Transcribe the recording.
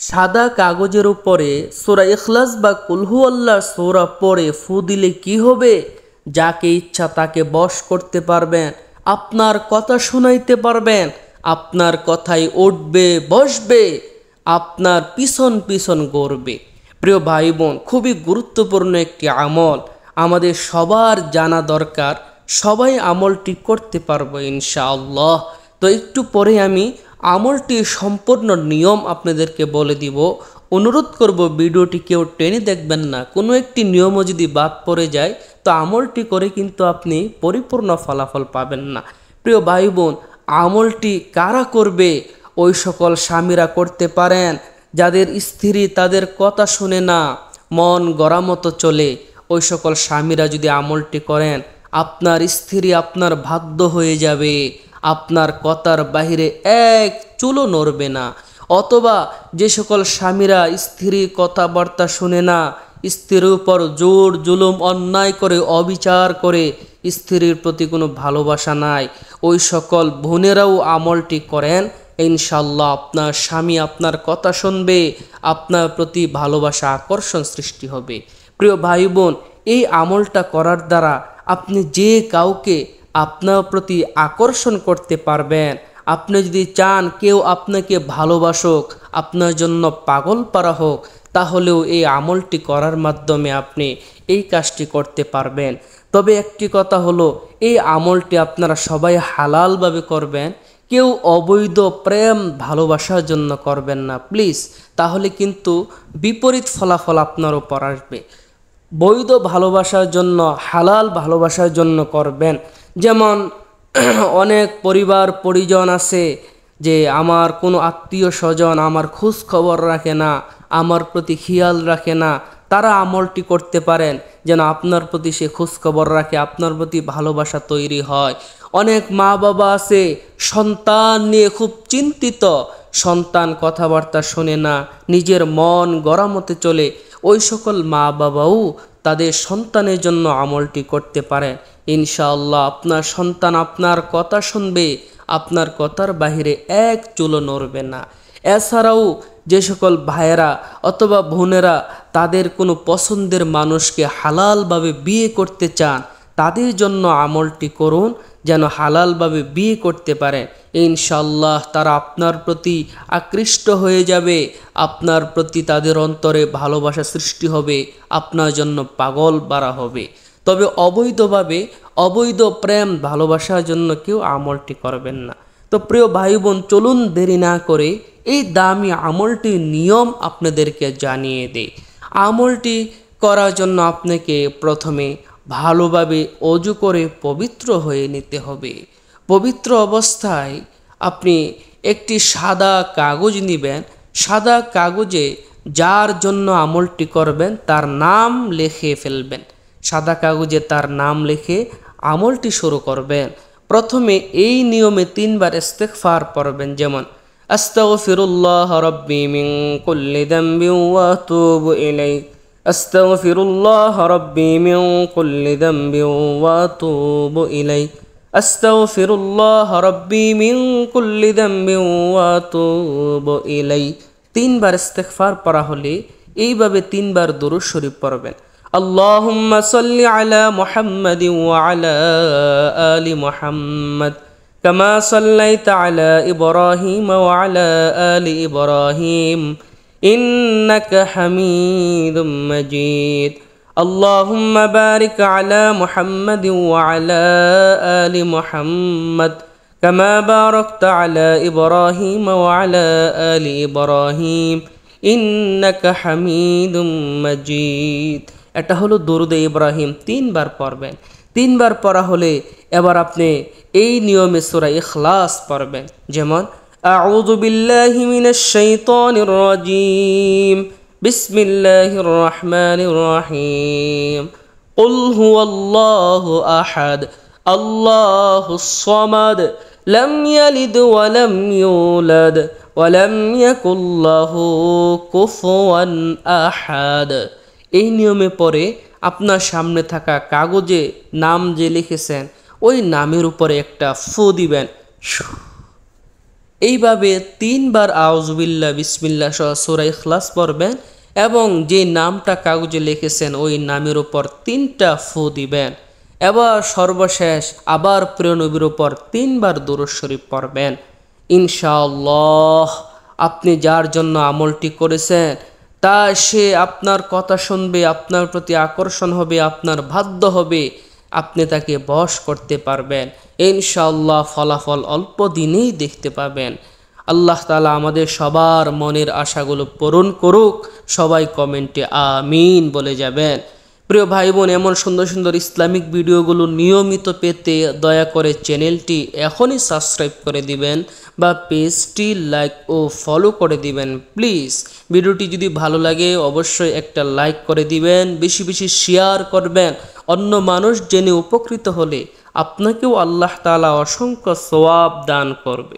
সাদা কাগজের উপরে সূরা ইখলাস বা কুল হুয়াল্লাহর সূরা পড়ে ফু দিলে কি হবে? যাকে ইচ্ছা তাকে বশ করতে পারবেন, আপনার কথা শোনাইতে পারবেন, আপনার কথাই উঠবে বসবে, আপনার পিছন পিছন গড়বে। প্রিয় ভাই বোন, খুবই গুরুত্বপূর্ণ একটি আমল, আমাদের সবার জানা দরকার। সবাই আমলটি করতে পারবো ইনশাআল্লাহ। তো একটু পরে আমি আমলটির সম্পূর্ণ নিয়ম আপনাদেরকে বলে দিব। অনুরোধ করব ভিডিওটি কেউ টেনে দেখবেন না। কোনো একটি নিয়মও যদি বাদ পড়ে যায় তো আমলটি করে কিন্তু আপনি পরিপূর্ণ ফলাফল পাবেন না। প্রিয় ভাই বোন, আমলটি কারা করবে? ওই সকল স্বামীরা করতে পারেন যাদের স্ত্রী তাদের কথা শুনে না, মন গড়া মতো চলে। ওই সকল স্বামীরা যদি আমলটি করেন, আপনার স্ত্রী আপনার বাধ্য হয়ে যাবে, আপনার কথার বাহিরে এক চুলও নড়বে না। অথবা যে সকল স্বামীরা স্ত্রীর কথাবার্তা শুনে না, স্ত্রীর উপর জোর জুলুম অন্যায় করে অবিচার করে, স্ত্রীর প্রতি কোনো ভালোবাসা নাই, ওই সকল বোনেরাও আমলটি করেন, ইনশাল্লাহ আপনার স্বামী আপনার কথা শুনবে, আপনার প্রতি ভালোবাসা আকর্ষণ সৃষ্টি হবে। প্রিয় ভাই বোন, এই আমলটা করার দ্বারা আপনি যে কাউকে আপনার প্রতি আকর্ষণ করতে পারবেন। আপনি যদি চান কেউ আপনাকে ভালোবাসুক, আপনার জন্য পাগল পারা হোক, তাহলেও এই আমলটি করার মাধ্যমে আপনি এই কাজটি করতে পারবেন। তবে একটি কথা হলো, এই আমলটি আপনারা সবাই হালালভাবে করবেন। কেউ অবৈধ প্রেম ভালোবাসার জন্য করবেন না প্লিজ, তাহলে কিন্তু বিপরীত ফলাফল আপনার উপর আসবে। বৈধ ভালোবাসার জন্য, হালাল ভালোবাসার জন্য করবেন। যেমন অনেক পরিবার পরিজন আছে যে আমার কোনো আত্মীয় স্বজন আমার খোঁজ খবর রাখে না, আমার প্রতি খেয়াল রাখে না। তারা আমলটি করতে পারেন যেন আপনার প্রতি সে খোঁজ খবর রাখে, আপনার প্রতি ভালোবাসা তৈরি হয়। অনেক মা বাবা আছে সন্তান নিয়ে খুব চিন্তিত, সন্তান কথাবার্তা শোনে না, নিজের মন গড়া মতে চলে। ওই সকল মা বাবাও তাদের সন্তানের জন্য আমলটি করতে পারেন। ইনশাআল্লাহ আপনার সন্তান আপনার কথা শুনবে, আপনার কথার বাহিরে এক চুলও নড়বে না। এছাড়াও যে সকল ভাইয়েরা অথবা বোনেরা তাদের কোনো পছন্দের মানুষকে হালালভাবে বিয়ে করতে চান, তাদের জন্য আমলটি করুন যেন হালালভাবে বিয়ে করতে পারেন। ইনশাআল্লাহ তারা আপনার প্রতি আকৃষ্ট হয়ে যাবে, আপনার প্রতি তাদের অন্তরে ভালোবাসা সৃষ্টি হবে, আপনার জন্য পাগল বাড়া হবে। তবে অবৈধভাবে অবৈধ প্রেম ভালোবাসার জন্য কেউ আমলটি করবেন না। তো প্রিয় ভাই বোন, চলুন দেরি না করে এই দামি আমলটির নিয়ম আপনাদেরকে জানিয়ে দেই। আমলটি করার জন্য আপনাকে প্রথমে ভালোভাবে অজু করে পবিত্র হয়ে নিতে হবে। পবিত্র অবস্থায় আপনি একটি সাদা কাগজ নেবেন। সাদা কাগজে যার জন্য আমলটি করবেন তার নাম লিখে ফেলবেন। সাদা কাগজে তার নাম লিখে আমলটি শুরু করবেন। প্রথমে এই নিয়মে 3 বার ইস্তিগফার পড়বেন, যেমন আস্তাগফিরুল্লাহ রাব্বি মিন কুল্লি যামবিন ওয়া আতুবু ইলাইহি, আস্তাগফিরুল্লাহ রাব্বি মিন কুল্লি যামবিন ওয়া আতুবু ইলাইহি, আস্তাগফিরুল্লাহ রাব্বি মিন কুল্লি যামবিন ওয়া আতুবু ইলাইহি। 3 বার ইস্তিগফার পড়া হলে এইভাবে 3 বার দরুদ শরীফ পড়বেন। اللهم صل على محمد وعلى آل محمد كما صليت على إبراهيم وعلى آل إبراهيم إنك حميد مجيد اللهم بارك على محمد وعلى آل محمد كما باركت على إبراهيم وعلى آل إبراهيم إنك حميد مجيد। এটা হলো দরুদ ইব্রাহিম, 3 বার পড়বেন। 3 বার পড়া হলে এবার আপনি এই নিয়মে সূরা ইখলাস পড়বেন, যেমন আউযু বিল্লাহি মিনাশ শাইতানির রাজীম, বিসমিল্লাহির রহমানির রহিম, কুল হুয়াল্লাহু আহাদ, আল্লাহুস সামাদ, লাম ইয়ালিদ ওয়া লাম ইউলাদ ওয়া লাম ইয়াকুল লাহু কুফুয়ান আহাদ। এই নিয়মে পরে আপনার সামনে থাকা কাগজে নাম যে লিখেছেন ওই নামের উপরে একটা ফু দিবেন। এইভাবে 3 বার আউযুবিল্লাহ বিসমিল্লাহ সহ সূরা ইখলাস পড়বেন এবং যে নামটা কাগজে লিখেছেন ওই নামের উপর 3টা ফু দিবেন। এবার সর্বশেষ আবার প্রিয় নবীর উপর 3 বার দুরূদ শরীফ পড়বেন। ইনশাআল্লাহ আপনি যার জন্য আমলটি করেছেন তা সে আপনার কথা শুনবে, আপনার প্রতি আকর্ষণ হবে, আপনার বাধ্য হবে, আপনি তাকে বশ করতে পারবেন। ইনশাআল্লাহ ফলাফল অল্প দিনেই দেখতে পাবেন। আল্লাহ তাআলা আমাদের সবার মনের আশাগুলো পূরণ করুক। সবাই কমেন্টে আমিন বলে যাবেন। প্রিয় ভাই বোন, এমন সুন্দর সুন্দর ইসলামিক ভিডিওগুলো নিয়মিত পেতে দয়া করে চ্যানেলটি এখনই সাবস্ক্রাইব করে দিবেন বা পেজটি লাইক ও ফলো করে দিবেন প্লিজ। ভিডিওটি যদি ভালো লাগে অবশ্যই একটা লাইক করে দিবেন, বেশি বেশি শেয়ার করবেন। অন্য মানুষ জেনে উপকৃত হলে আপনাকেও আল্লাহ তাআলা অসংখ্য সওয়াব দান করবে।